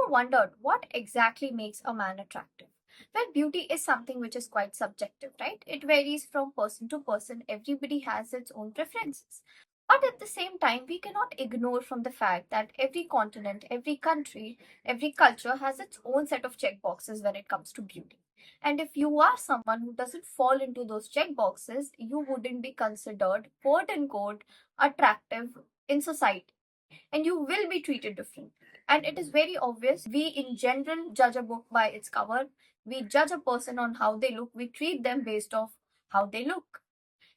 wondered what exactly makes a man attractive? Well, beauty is something which is quite subjective, right? It varies from person to person. Everybody has its own preferences. But at the same time, we cannot ignore from the fact that every continent, every country, every culture has its own set of check boxes when it comes to beauty. And if you are someone who doesn't fall into those check boxes, you wouldn't be considered, quote unquote, attractive in society, and you will be treated differently. And it is very obvious. We, in general, judge a book by its cover. We judge a person on how they look. We treat them based off how they look.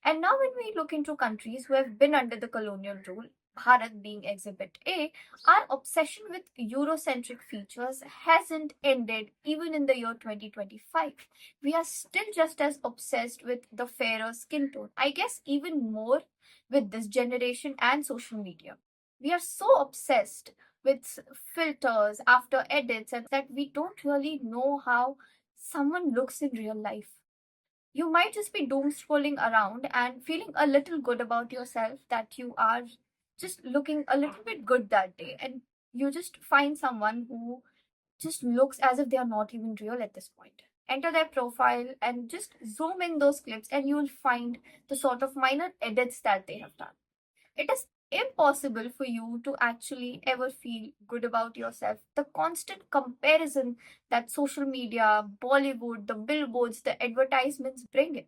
And now, when we look into countries who have been under the colonial rule, Bharat being Exhibit A, our obsession with Eurocentric features hasn't ended even in the year 2025. We are still just as obsessed with the fairer skin tone. I guess even more with this generation and social media. We are so obsessed with filters after edits and that we don't really know how someone looks in real life. You might just be doom scrolling around and feeling a little good about yourself that you are just looking a little bit good that day. And you just find someone who just looks as if they are not even real at this point. Enter their profile and just zoom in those clips, and you'll find the sort of minor edits that they have done. It is impossible for you to actually ever feel good about yourself. The constant comparison that social media, Bollywood, the billboards, the advertisements bring in.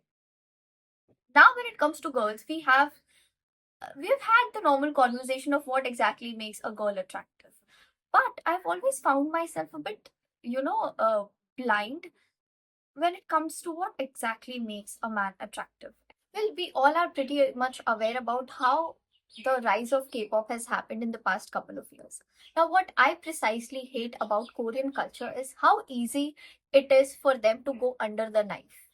Now, when it comes to girls, we've had the normal conversation of what exactly makes a girl attractive. But I've always found myself a bit, blind when it comes to what exactly makes a man attractive. Well, we all are pretty much aware about how the rise of K-pop has happened in the past couple of years. Now, what I precisely hate about Korean culture is how easy it is for them to go under the knife.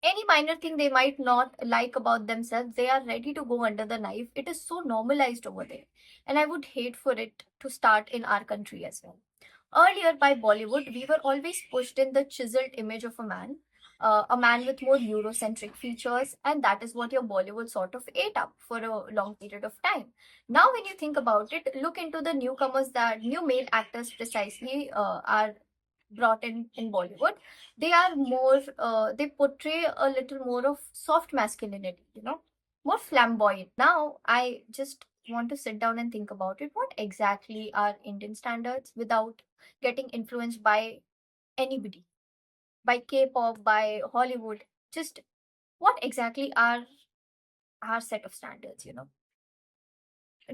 Any minor thing they might not like about themselves, they are ready to go under the knife. It is so normalized over there. And I would hate for it to start in our country as well. Earlier, by Bollywood, we were always pushed in the chiseled image of a man with more Eurocentric features, and that is what your Bollywood sort of ate up for a long period of time. Now, when you think about it, look into the newcomers that new male actors precisely are brought in Bollywood. They are more, they portray a little more of soft masculinity, more flamboyant. Now, I just want to sit down and think about it. What exactly are Indian standards without getting influenced by anybody, by K-pop, by Hollywood? Just what exactly are our set of standards?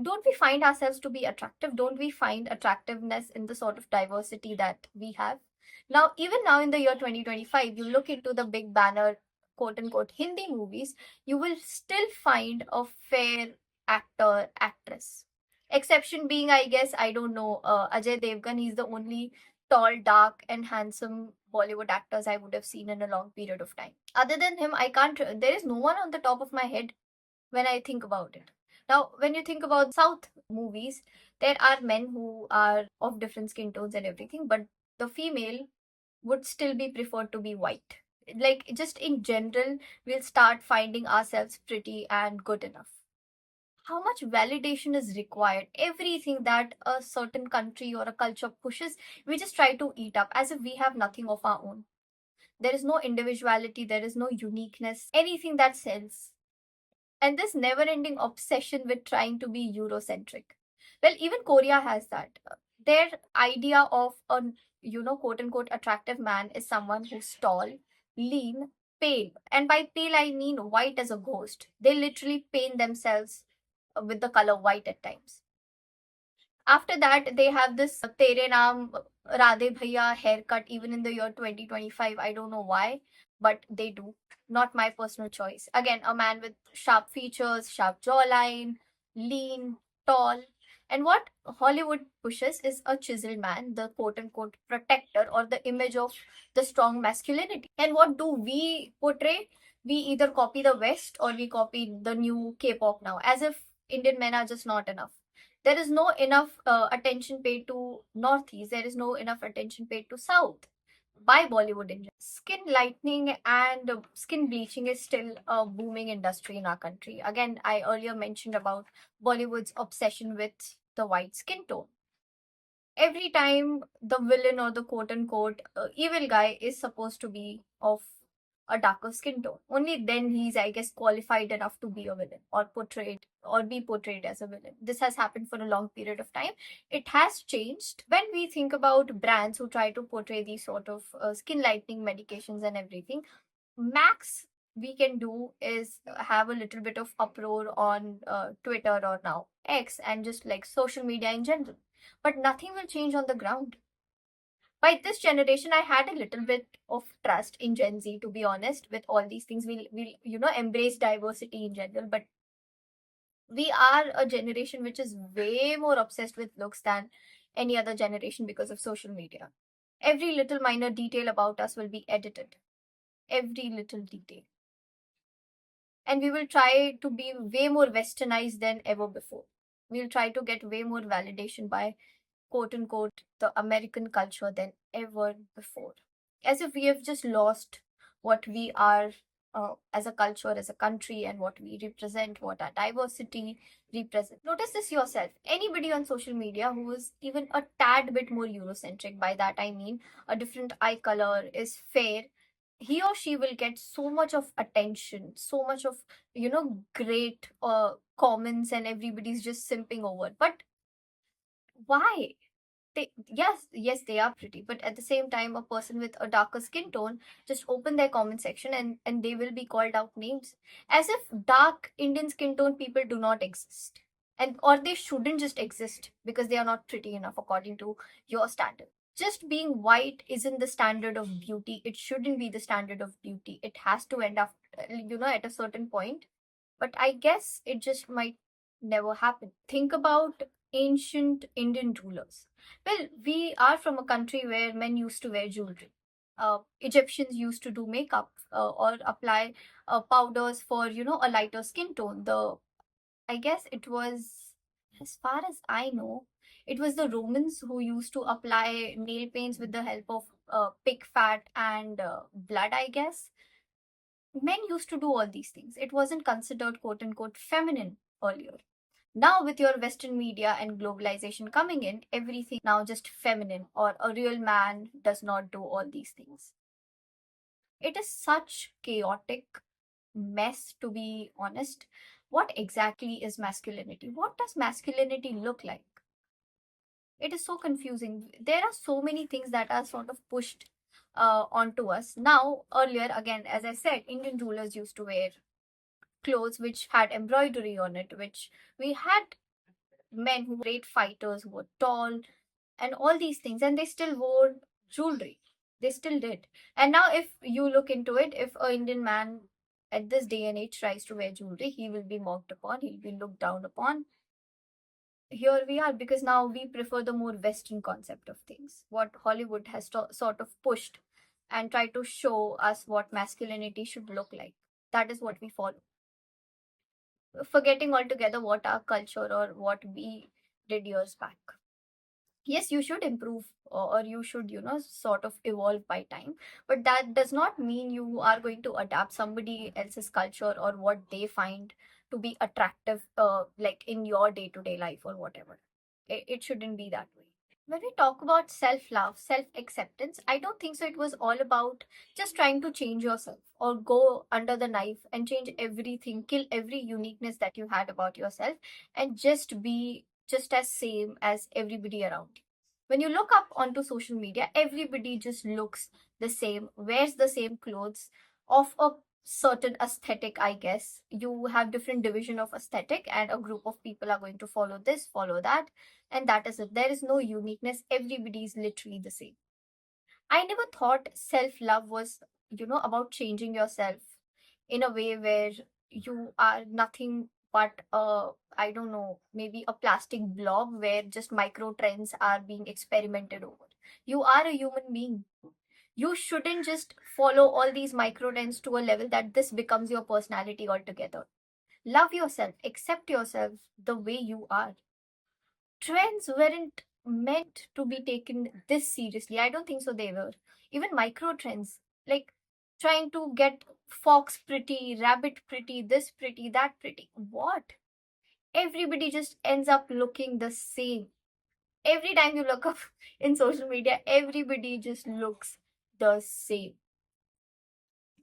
Don't we find ourselves to be attractive? Don't we find attractiveness in the sort of diversity that we have? Now, even now in the year 2025, you look into the big banner, quote unquote, Hindi movies, you will still find a fair actor, actress. Exception being, I guess, I don't know, Ajay Devgan. He's the only tall, dark, and handsome Bollywood actors I would have seen in a long period of time. Other than him, I can't, there is no one on the top of my head when I think about it. Now, when you think about South movies, there are men who are of different skin tones and everything, but the female would still be preferred to be white. Like, just in general, we'll start finding ourselves pretty and good enough. How much validation is required? Everything that a certain country or a culture pushes, we just try to eat up as if we have nothing of our own. There is no individuality, there is no uniqueness, anything that sells, and this never ending obsession with trying to be Eurocentric. Well, even Korea has that. Their idea of a, quote unquote, attractive man is someone who's tall, lean, pale. And by pale, I mean white as a ghost. They literally paint themselves with the color white at times. After that, they have this Tere Naam Radhe Bhaiya haircut even in the year 2025. I don't know why, but they do. Not my personal choice. Again, a man with sharp features, sharp jawline, lean, tall. And what Hollywood pushes is a chiseled man, the quote unquote protector or the image of the strong masculinity. And what do we portray? We either copy the West or we copy the new K pop now, as if Indian men are just not enough. There is no enough attention paid to Northeast. There is no enough attention paid to South by Bollywood in general. Skin lightening and skin bleaching is still a booming industry in our country. Again, I earlier mentioned about Bollywood's obsession with the white skin tone. Every time the villain or the quote unquote evil guy is supposed to be of a darker skin tone. Only then he's, I guess, qualified enough to be a villain or portrayed or be portrayed as a villain. This has happened for a long period of time. It has changed. When we think about brands who try to portray these sort of skin lightening medications and everything, max we can do is have a little bit of uproar on Twitter or now X and just like social media in general. But nothing will change on the ground. By this generation, I had a little bit of trust in Gen Z, to be honest, with all these things. We'll embrace diversity in general, but we are a generation which is way more obsessed with looks than any other generation because of social media. Every little minor detail about us will be edited. Every little detail. And we will try to be way more westernized than ever before. We'll try to get way more validation by quote unquote the American culture than ever before. As if we have just lost what we are as a culture, as a country, and what we represent, what our diversity represents. Notice this yourself. Anybody on social media who is even a tad bit more Eurocentric, by that I mean a different eye color, is fair, he or she will get so much of attention, so much of, great comments, and everybody's just simping over. But why? Yes, they are pretty, but at the same time, a person with a darker skin tone just open their comment section and they will be called out names, as if dark Indian skin tone people do not exist, and or they shouldn't just exist because they are not pretty enough according to your standard. Just being white isn't the standard of beauty. It shouldn't be the standard of beauty. It has to end up, at a certain point. But I guess it just might never happen. Think about ancient Indian rulers. Well, we are from a country where men used to wear jewelry. Egyptians used to do makeup or apply powders for, a lighter skin tone. I guess it was, as far as I know, it was the Romans who used to apply nail paints with the help of pig fat and blood, I guess. Men used to do all these things. It wasn't considered quote unquote feminine earlier. Now, with your Western media and globalization coming in, everything now just feminine, or a real man does not do all these things. It is such chaotic mess, to be honest. What exactly is masculinity? What does masculinity look like? It is so confusing. There are so many things that are sort of pushed onto us. Now, earlier, again, as I said, Indian rulers used to wear clothes which had embroidery on it, which we had men who were great fighters, who were tall, and all these things, and they still wore jewelry. They still did. And now, if you look into it, if an Indian man at this day and age tries to wear jewelry, he will be mocked upon, he'll be looked down upon. Here we are, because now we prefer the more Western concept of things, what Hollywood has sort of pushed and tried to show us what masculinity should look like. That is what we follow, forgetting altogether what our culture or what we did years back. Yes, you should improve, or you should, sort of evolve by time, but that does not mean you are going to adapt somebody else's culture or what they find to be attractive, like in your day to day life or whatever. It shouldn't be that way. When we talk about self love, self acceptance, I don't think so. It was all about just trying to change yourself or go under the knife and change everything, kill every uniqueness that you had about yourself, and just be just as same as everybody around you. When you look up onto social media, everybody just looks the same, wears the same clothes of a certain aesthetic, I guess. You have different division of aesthetic, and a group of people are going to follow this, follow that, and that is it. There is no uniqueness. Everybody is literally the same. I never thought self love was, about changing yourself in a way where you are nothing but I don't know, maybe a plastic blob where just micro trends are being experimented over. You are a human being. You shouldn't just follow all these micro trends to a level that this becomes your personality altogether. Love yourself, accept yourself the way you are. Trends weren't meant to be taken this seriously. I don't think so they were. Even micro trends, like trying to get fox pretty, rabbit pretty, this pretty, that pretty. What? Everybody just ends up looking the same. Every time you look up in social media, everybody just looks the same.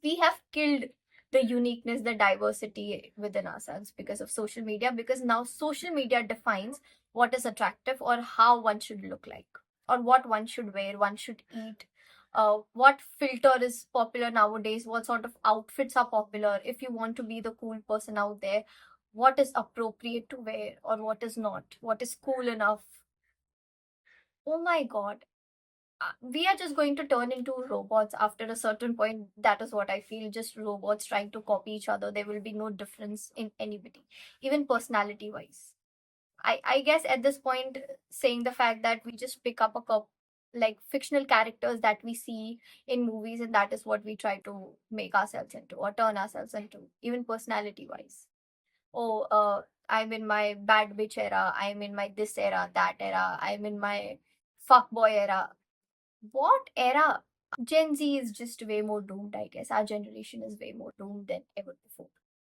We have killed the uniqueness, the diversity within ourselves because of social media, because now social media defines what is attractive or how one should look like, or what one should wear, one should eat, what filter is popular nowadays, what sort of outfits are popular. If you want to be the cool person out there, what is appropriate to wear or what is not, what is cool enough. Oh my god, we are just going to turn into robots after a certain point. That is what I feel. Just robots trying to copy each other. There will be no difference in anybody, even personality wise. I guess at this point, saying the fact that we just pick up a like fictional characters that we see in movies, and that is what we try to make ourselves into or turn ourselves into, even personality wise. Oh, I'm in my bad bitch era. I'm in my this era, that era. I'm in my fuck boy era. What era? Gen Z is just way more doomed, I guess. Our generation is way more doomed than ever before.